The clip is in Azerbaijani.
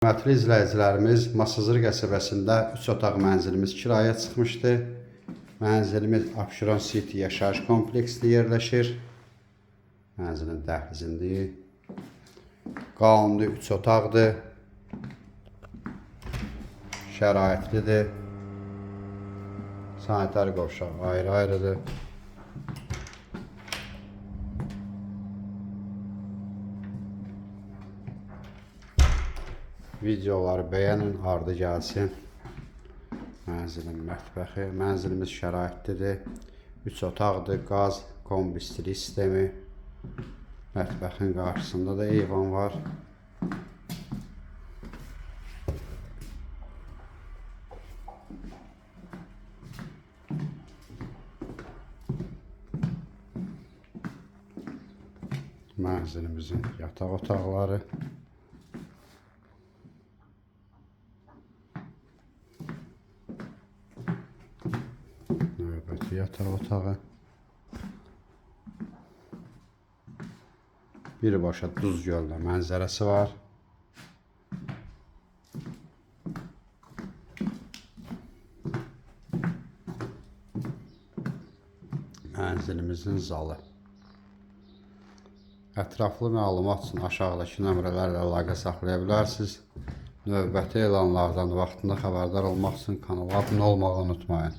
Hörmətli izləyicilərimiz, Masazır qəsəbəsində 3 otaq mənzilimiz kirayəyə çıxmışdı. Mənzilimiz Abşeron City yaşayış kompleksində yerləşir. Mənzilin dəhlizindəyik. Qanuni 3 otaqdır. Şəraitlidir. Sanitar qovşaq ayrı-ayrıdır. Videoları bəyənin, ardı gəlsin. Mənzilin mətbəxi. Mənzilimiz şəraitlidir. 3 otaqdır, qaz, kombistri sistemi. Mətbəxin qarşısında da eyvan var. Mənzilimizin yataq otaqları. Növbəti yataq otağı. Birbaşa Duzgöldə mənzərəsi var. Mənzilimizin zalı. Ətraflı məlumat üçün aşağıdakı nömrələrlə əlaqə saxlaya bilərsiniz. Növbəti elanlardan vaxtında xəbərdar olmaq üçün kanala abunə olmağı unutmayın.